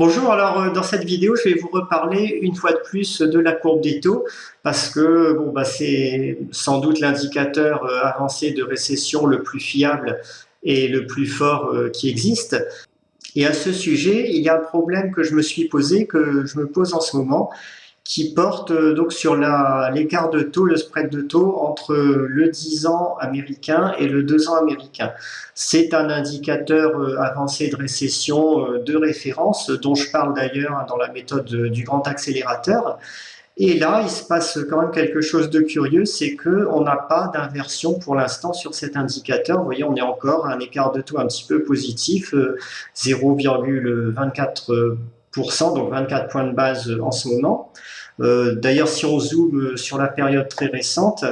Bonjour, dans cette vidéo, je vais vous reparler une fois de plus de la courbe des taux parce que c'est sans doute l'indicateur avancé de récession le plus fiable et le plus fort qui existe. Et à ce sujet, il y a un problème que je me suis posé, que je me pose en ce moment, qui porte donc sur l'écart de taux, le spread de taux entre le 10 ans américain et le 2 ans américain. C'est un indicateur avancé de récession de référence, dont je parle d'ailleurs dans la méthode du grand accélérateur. Et là, il se passe quand même quelque chose de curieux, c'est qu'on n'a pas d'inversion pour l'instant sur cet indicateur. Vous voyez, on est encore à un écart de taux un petit peu positif, 0,24%, donc 24 points de base en ce moment. D'ailleurs, si on zoome sur la période très récente,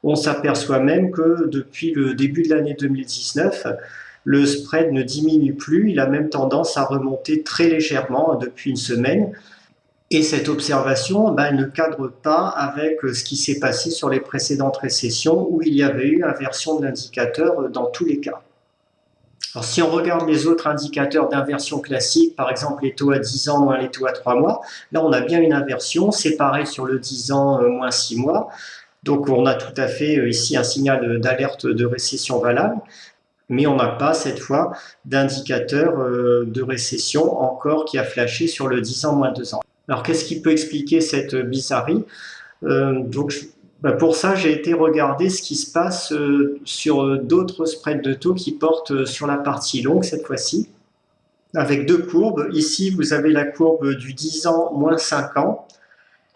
on s'aperçoit même que depuis le début de l'année 2019, le spread ne diminue plus, il a même tendance à remonter très légèrement depuis une semaine. Et cette observation ne cadre pas avec ce qui s'est passé sur les précédentes récessions où il y avait eu inversion de l'indicateur dans tous les cas. Alors, si on regarde les autres indicateurs d'inversion classique, par exemple les taux à 10 ans moins les taux à 3 mois, là on a bien une inversion, c'est pareil sur le 10 ans moins 6 mois. Donc on a tout à fait ici un signal d'alerte de récession valable, mais on n'a pas cette fois d'indicateur de récession encore qui a flashé sur le 10 ans moins 2 ans. Alors qu'est-ce qui peut expliquer cette bizarrerie? Pour ça, j'ai été regarder ce qui se passe sur d'autres spreads de taux qui portent sur la partie longue cette fois-ci, avec deux courbes. Ici, vous avez la courbe du 10 ans moins 5 ans,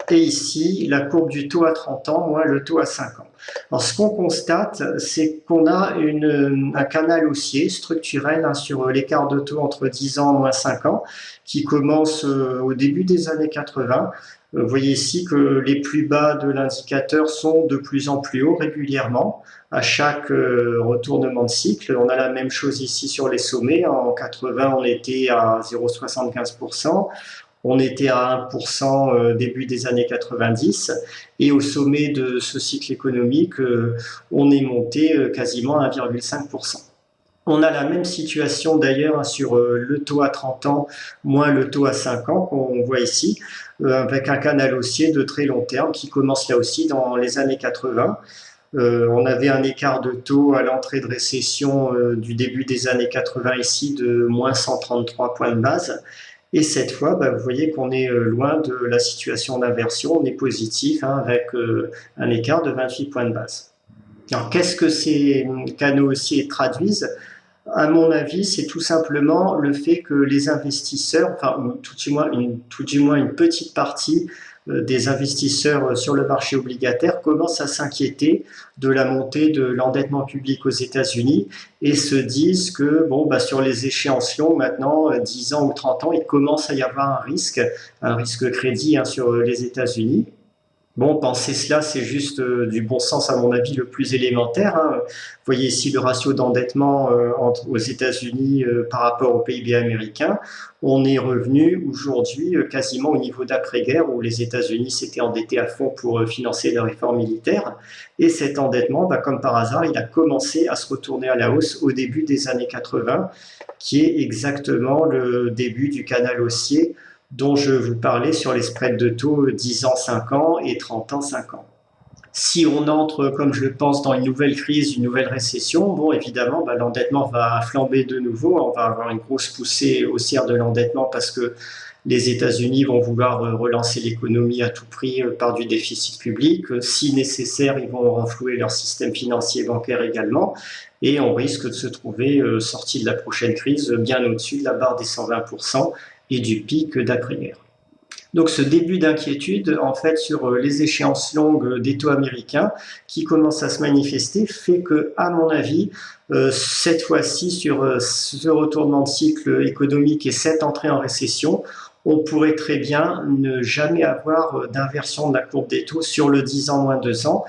et ici, la courbe du taux à 30 ans moins le taux à 5 ans. Alors, ce qu'on constate, c'est qu'on a un canal haussier structurel sur l'écart de taux entre 10 ans moins 5 ans, qui commence au début des années 80. Vous voyez ici que les plus bas de l'indicateur sont de plus en plus hauts régulièrement à chaque retournement de cycle. On a la même chose ici sur les sommets. En 80, on était à 0,75%. On était à 1% début des années 90 et au sommet de ce cycle économique, on est monté quasiment à 1,5%. On a la même situation d'ailleurs sur le taux à 30 ans moins le taux à 5 ans qu'on voit ici, avec un canal haussier de très long terme qui commence là aussi dans les années 80. On avait un écart de taux à l'entrée de récession du début des années 80 ici de moins 133 points de base. Et cette fois, vous voyez qu'on est loin de la situation d'inversion, on est positif avec un écart de 28 points de base. Alors, qu'est-ce que ces canaux haussiers traduisent? À mon avis, c'est tout simplement le fait que les investisseurs, ou tout du moins une petite partie des investisseurs sur le marché obligataire commencent à s'inquiéter de la montée de l'endettement public aux États-Unis et se disent que sur les échéances longues, maintenant 10 ans ou 30 ans, il commence à y avoir un risque crédit sur les États-Unis. Penser cela, c'est juste du bon sens, à mon avis, le plus élémentaire. Vous voyez ici le ratio d'endettement aux États-Unis par rapport au PIB américain. On est revenu aujourd'hui quasiment au niveau d'après-guerre où les États-Unis s'étaient endettés à fond pour financer leurs réformes militaires. Et cet endettement, comme par hasard, il a commencé à se retourner à la hausse au début des années 80, qui est exactement le début du canal haussier dont je vous parlais sur les spreads de taux 10 ans 5 ans et 30 ans 5 ans. Si on entre, comme je le pense, dans une nouvelle crise, une nouvelle récession, évidemment, l'endettement va flamber de nouveau. On va avoir une grosse poussée haussière de l'endettement parce que les États-Unis vont vouloir relancer l'économie à tout prix par du déficit public. Si nécessaire, ils vont renflouer leur système financier et bancaire également. Et on risque de se trouver sorti de la prochaine crise bien au-dessus de la barre des 120% et du pic d'après-guerre. Donc ce début d'inquiétude, en fait, sur les échéances longues des taux américains qui commencent à se manifester, fait que, à mon avis, cette fois-ci, sur ce retournement de cycle économique et cette entrée en récession, on pourrait très bien ne jamais avoir d'inversion de la courbe des taux sur le 10 ans moins 2 ans.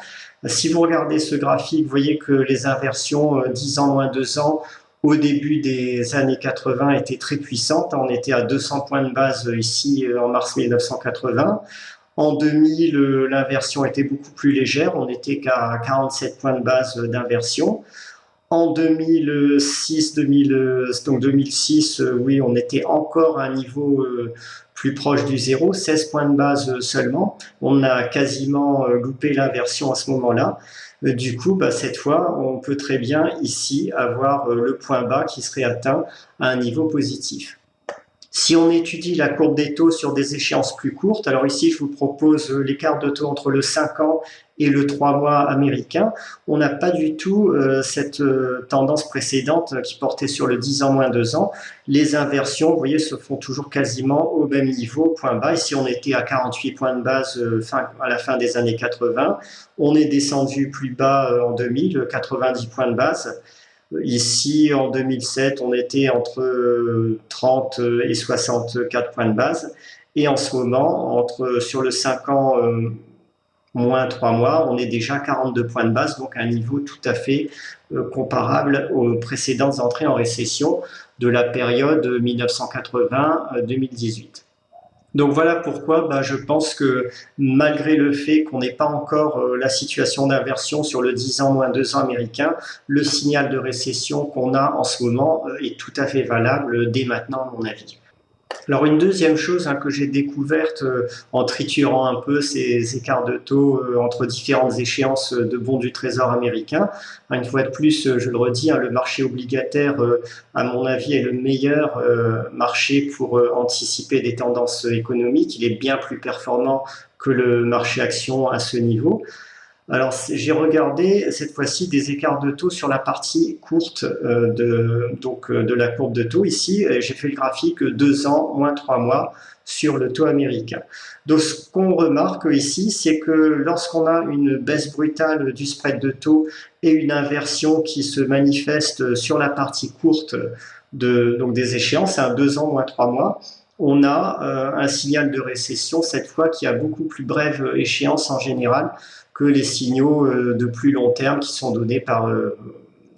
Si vous regardez ce graphique, vous voyez que les inversions 10 ans moins 2 ans au début des années 80 étaient très puissantes. On était à 200 points de base ici en mars 1980. En 2000, l'inversion était beaucoup plus légère. On n'était qu'à 47 points de base d'inversion. En 2006, donc 2006, oui, on était encore à un niveau plus proche du zéro, 16 points de base seulement. On a quasiment loupé l'inversion à ce moment-là. Du coup, cette fois, on peut très bien ici avoir le point bas qui serait atteint à un niveau positif. Si on étudie la courbe des taux sur des échéances plus courtes, alors ici je vous propose l'écart de taux entre le 5 ans et le 3 mois américain, on n'a pas du tout cette tendance précédente qui portait sur le 10 ans moins 2 ans. Les inversions, vous voyez, se font toujours quasiment au même niveau, point bas. Ici on était à 48 points de base à la fin des années 80. On est descendu plus bas en 2000, 90 points de base. Ici, en 2007, on était entre 30 et 64 points de base. Et en ce moment, sur le 5 ans moins 3 mois, on est déjà à 42 points de base, donc à un niveau tout à fait comparable aux précédentes entrées en récession de la période 1980-2018. Donc voilà pourquoi je pense que malgré le fait qu'on n'ait pas encore la situation d'inversion sur le 10 ans moins 2 ans américain, le signal de récession qu'on a en ce moment est tout à fait valable dès maintenant à mon avis. Alors une deuxième chose que j'ai découverte en triturant un peu ces écarts de taux entre différentes échéances de bons du Trésor américain, une fois de plus, je le redis, le marché obligataire, à mon avis, est le meilleur marché pour anticiper des tendances économiques. Il est bien plus performant que le marché action à ce niveau. Alors, j'ai regardé cette fois-ci des écarts de taux sur la partie courte de la courbe de taux. Ici, j'ai fait le graphique 2 ans moins 3 mois sur le taux américain. Donc, ce qu'on remarque ici, c'est que lorsqu'on a une baisse brutale du spread de taux et une inversion qui se manifeste sur la partie courte donc des échéances, 2 ans moins 3 mois, on a un signal de récession, cette fois qui a beaucoup plus brève échéance en général que les signaux de plus long terme qui sont donnés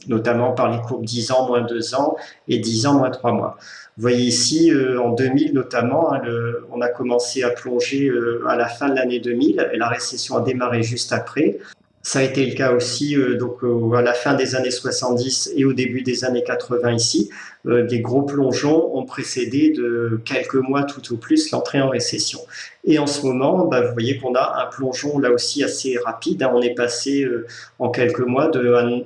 notamment par les courbes 10 ans moins 2 ans et 10 ans moins 3 mois. Vous voyez ici, en 2000 notamment, on a commencé à plonger à la fin de l'année 2000 et la récession a démarré juste après. Ça a été le cas aussi à la fin des années 70 et au début des années 80 ici. Des gros plongeons ont précédé de quelques mois tout au plus l'entrée en récession. Et en ce moment, vous voyez qu'on a un plongeon là aussi assez rapide. On est passé en quelques mois,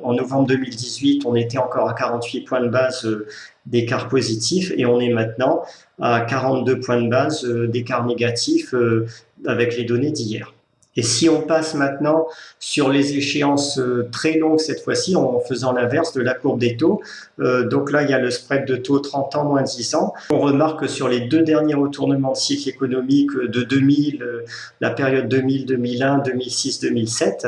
en novembre 2018, on était encore à 48 points de base d'écart positif et on est maintenant à 42 points de base d'écart négatif avec les données d'hier. Et si on passe maintenant sur les échéances très longues cette fois-ci, en faisant l'inverse de la courbe des taux, donc là il y a le spread de taux 30 ans moins 10 ans. On remarque que sur les 2 derniers retournements de cycle économique de 2000, la période 2000, 2001, 2006, 2007,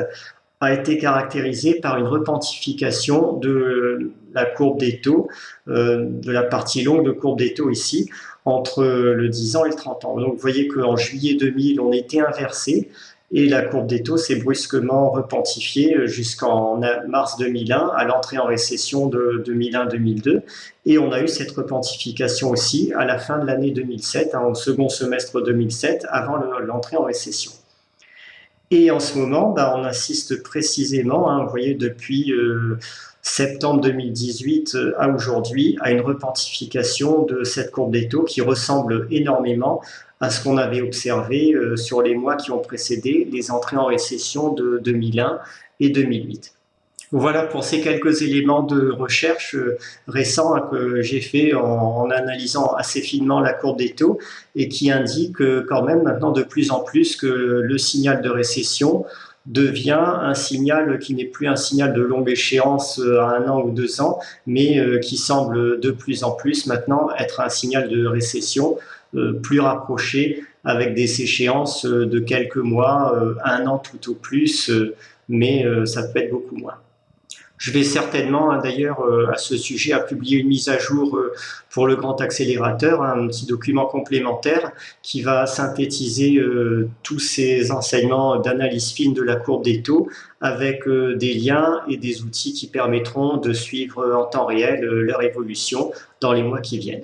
a été caractérisée par une repentification de la courbe des taux, de la partie longue de courbe des taux ici, entre le 10 ans et le 30 ans. Donc vous voyez qu'en juillet 2000, on était inversé, et la courbe des taux s'est brusquement repentifiée jusqu'en mars 2001, à l'entrée en récession de 2001-2002. Et on a eu cette repentification aussi à la fin de l'année 2007, au second semestre 2007, avant l'entrée en récession. Et en ce moment, on assiste précisément, vous voyez, depuis septembre 2018 à aujourd'hui, à une repentification de cette courbe des taux qui ressemble énormément à ce qu'on avait observé sur les mois qui ont précédé les entrées en récession de 2001 et 2008. Voilà pour ces quelques éléments de recherche récents que j'ai fait en analysant assez finement la courbe des taux et qui indiquent quand même maintenant de plus en plus que le signal de récession devient un signal qui n'est plus un signal de longue échéance à 1 an ou 2 ans, mais qui semble de plus en plus maintenant être un signal de récession plus rapproché avec des échéances de quelques mois, 1 an tout au plus, mais ça peut être beaucoup moins. Je vais certainement, d'ailleurs, à ce sujet, publier une mise à jour pour le grand accélérateur, un petit document complémentaire qui va synthétiser tous ces enseignements d'analyse fine de la courbe des taux avec des liens et des outils qui permettront de suivre en temps réel leur évolution dans les mois qui viennent.